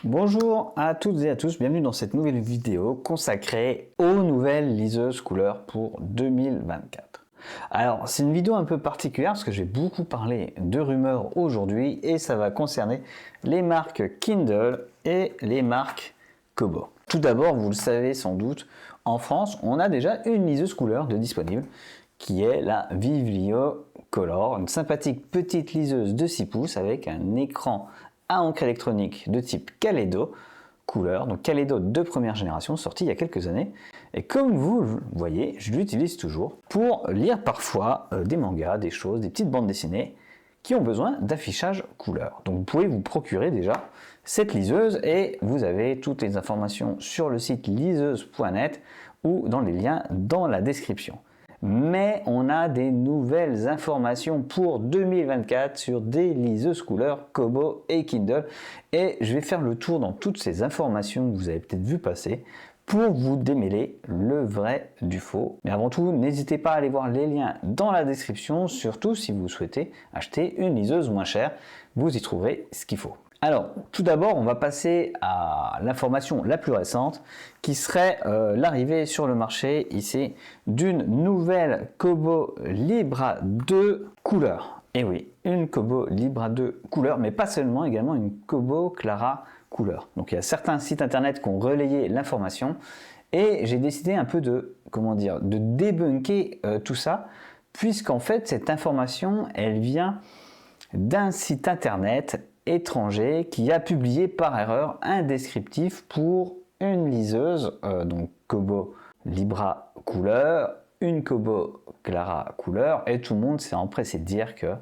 Bonjour à toutes et à tous, bienvenue dans cette nouvelle vidéo consacrée aux nouvelles liseuses couleurs pour 2024. Alors c'est une vidéo un peu particulière parce que je vais beaucoup parler de rumeurs aujourd'hui et ça va concerner les marques Kindle et les marques Kobo. Tout d'abord, vous le savez sans doute, en France on a déjà une liseuse couleur de disponible qui est la Vivlio Color, une sympathique petite liseuse de 6 pouces avec un écran à encre électronique de type Kaleido couleur, donc Kaleido de première génération, sorti il y a quelques années. Et comme vous le voyez, je l'utilise toujours pour lire parfois des mangas, des choses, des petites bandes dessinées qui ont besoin d'affichage couleur. Donc vous pouvez vous procurer déjà cette liseuse et vous avez toutes les informations sur le site liseuse.net ou dans les liens dans la description. Mais on a des nouvelles informations pour 2024 sur des liseuses couleurs Kobo et Kindle et je vais faire le tour dans toutes ces informations que vous avez peut-être vu passer pour vous démêler le vrai du faux. Mais avant tout, n'hésitez pas à aller voir les liens dans la description, surtout si vous souhaitez acheter une liseuse moins chère, vous y trouverez ce qu'il faut. Alors, tout d'abord, on va passer à l'information la plus récente, qui serait l'arrivée sur le marché ici d'une nouvelle Kobo Libra 2 couleur. Et oui, une Kobo Libra 2 couleur, mais pas seulement, également une Kobo Clara couleur. Donc il y a certains sites internet qui ont relayé l'information, et j'ai décidé un peu de, de débunker tout ça, puisqu'en fait cette information, elle vient d'un site internet étranger qui a publié par erreur un descriptif pour une liseuse, donc Kobo Libra couleur, une Kobo Clara couleur, et tout le monde s'est empressé de dire que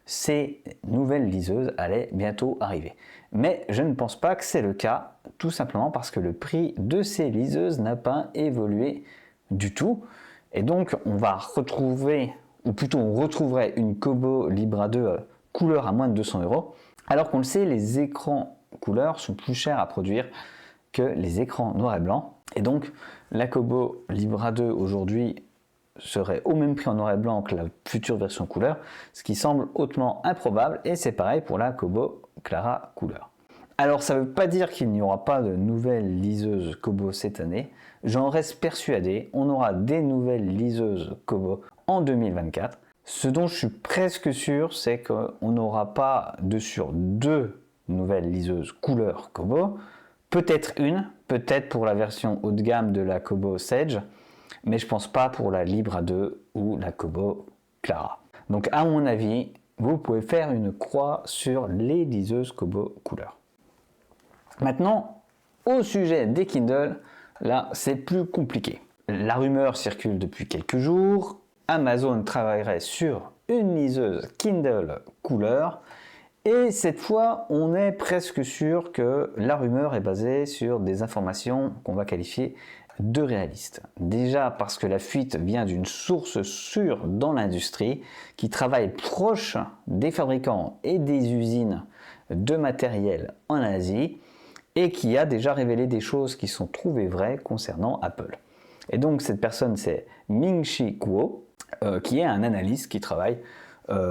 ces nouvelles liseuses allaient bientôt arriver. Mais je ne pense pas que c'est le cas, tout simplement parce que le prix de ces liseuses n'a pas évolué du tout, et donc on va retrouver, ou plutôt on retrouverait une Kobo Libra 2 couleur à moins de 200 €. Alors qu'on le sait, les écrans couleurs sont plus chers à produire que les écrans noir et blanc. Et donc, la Kobo Libra 2 aujourd'hui serait au même prix en noir et blanc que la future version couleur, ce qui semble hautement improbable. Et c'est pareil pour la Kobo Clara couleur. Alors, ça ne veut pas dire qu'il n'y aura pas de nouvelles liseuses Kobo cette année. J'en reste persuadé, on aura des nouvelles liseuses Kobo en 2024. Ce dont je suis presque sûr, c'est qu'on n'aura pas de sur deux nouvelles liseuses couleur Kobo, peut-être une, peut-être pour la version haut de gamme de la Kobo Sage, mais je pense pas pour la Libra 2 ou la Kobo Clara. Donc à mon avis, vous pouvez faire une croix sur les liseuses Kobo couleur. Maintenant, au sujet des Kindle, là c'est plus compliqué. La rumeur circule depuis quelques jours. Amazon travaillerait sur une liseuse Kindle couleur et cette fois on est presque sûr que la rumeur est basée sur des informations qu'on va qualifier de réalistes. Déjà parce que la fuite vient d'une source sûre dans l'industrie qui travaille proche des fabricants et des usines de matériel en Asie et qui a déjà révélé des choses qui sont trouvées vraies concernant Apple. Et donc cette personne c'est Ming-Chi Kuo, qui est un analyste qui travaille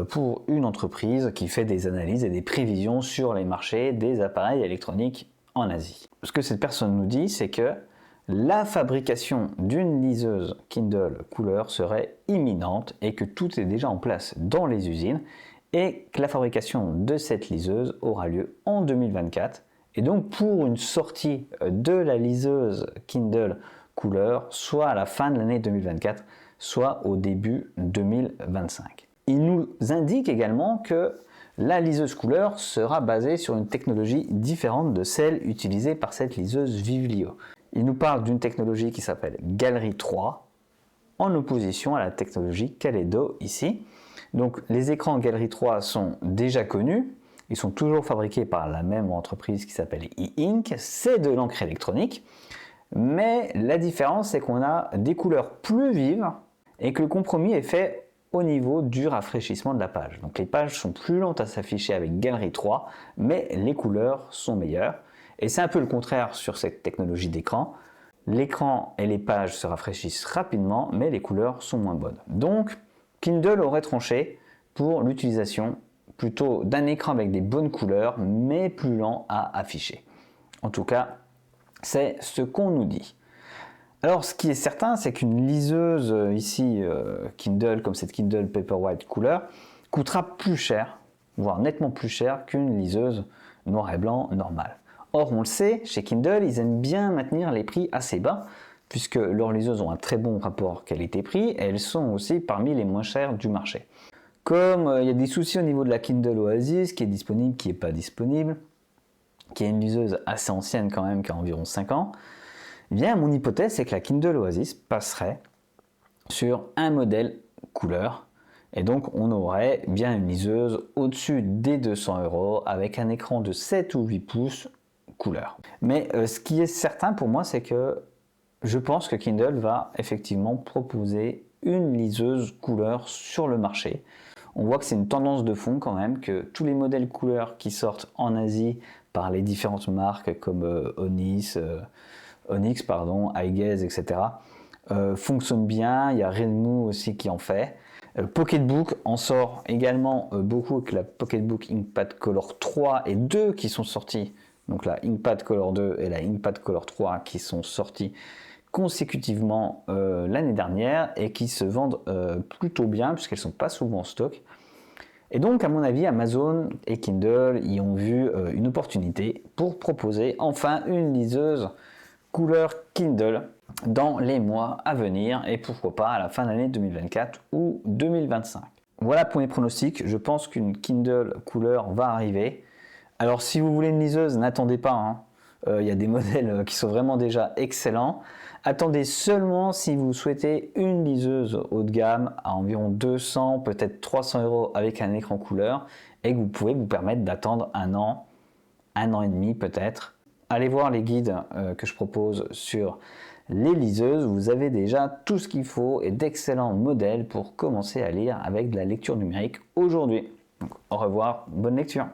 pour une entreprise qui fait des analyses et des prévisions sur les marchés des appareils électroniques en Asie. Ce que cette personne nous dit, c'est que la fabrication d'une liseuse Kindle couleur serait imminente et que tout est déjà en place dans les usines et que la fabrication de cette liseuse aura lieu en 2024. Et donc pour une sortie de la liseuse Kindle couleur, soit à la fin de l'année 2024, soit au début 2025. Il nous indique également que la liseuse couleur sera basée sur une technologie différente de celle utilisée par cette liseuse Vivlio. Il nous parle d'une technologie qui s'appelle Gallery 3, en opposition à la technologie Kaleido ici. Donc les écrans Gallery 3 sont déjà connus, ils sont toujours fabriqués par la même entreprise qui s'appelle E-Ink, c'est de l'encre électronique, mais la différence c'est qu'on a des couleurs plus vives et que le compromis est fait au niveau du rafraîchissement de la page. Donc les pages sont plus lentes à s'afficher avec Gallery 3, mais les couleurs sont meilleures. Et c'est un peu le contraire sur cette technologie d'écran. L'écran et les pages se rafraîchissent rapidement, mais les couleurs sont moins bonnes. Donc Kindle aurait tranché pour l'utilisation plutôt d'un écran avec des bonnes couleurs, mais plus lent à afficher. En tout cas, c'est ce qu'on nous dit. Alors, ce qui est certain, c'est qu'une liseuse ici, Kindle, comme cette Kindle Paperwhite couleur, coûtera plus cher, voire nettement plus cher qu'une liseuse noir et blanc normale. Or, on le sait, chez Kindle, ils aiment bien maintenir les prix assez bas, puisque leurs liseuses ont un très bon rapport qualité-prix, et elles sont aussi parmi les moins chères du marché. Comme il y a des soucis au niveau de la Kindle Oasis, qui est disponible, qui n'est pas disponible, qui est une liseuse assez ancienne quand même, qui a environ 5 ans, eh bien, mon hypothèse, c'est que la Kindle Oasis passerait sur un modèle couleur. Et donc, on aurait bien une liseuse au-dessus des 200 € avec un écran de 7 ou 8 pouces couleur. Mais ce qui est certain pour moi, c'est que je pense que Kindle va effectivement proposer une liseuse couleur sur le marché. On voit que c'est une tendance de fond quand même, que tous les modèles couleur qui sortent en Asie par les différentes marques comme Onyx, iGaze, etc. fonctionnent bien. Il y a Redmoo aussi qui en fait. Pocketbook en sort également beaucoup avec la Pocketbook Inkpad Color 3 et 2 qui sont sortis. Donc la Inkpad Color 2 et la Inkpad Color 3 qui sont sortis consécutivement l'année dernière et qui se vendent plutôt bien puisqu'elles ne sont pas souvent en stock. Et donc à mon avis Amazon et Kindle y ont vu une opportunité pour proposer enfin une liseuse couleur Kindle dans les mois à venir et pourquoi pas à la fin d'année 2024 ou 2025. Voilà pour mes pronostics, je pense qu'une Kindle couleur va arriver. Alors si vous voulez une liseuse, n'attendez pas, hein. Il y a des modèles qui sont vraiment déjà excellents. Attendez seulement si vous souhaitez une liseuse haut de gamme à environ 200, peut-être 300 € avec un écran couleur et que vous pouvez vous permettre d'attendre un an et demi peut-être. Allez voir les guides que je propose sur les liseuses, vous avez déjà tout ce qu'il faut et d'excellents modèles pour commencer à lire avec de la lecture numérique aujourd'hui. Au revoir, bonne lecture.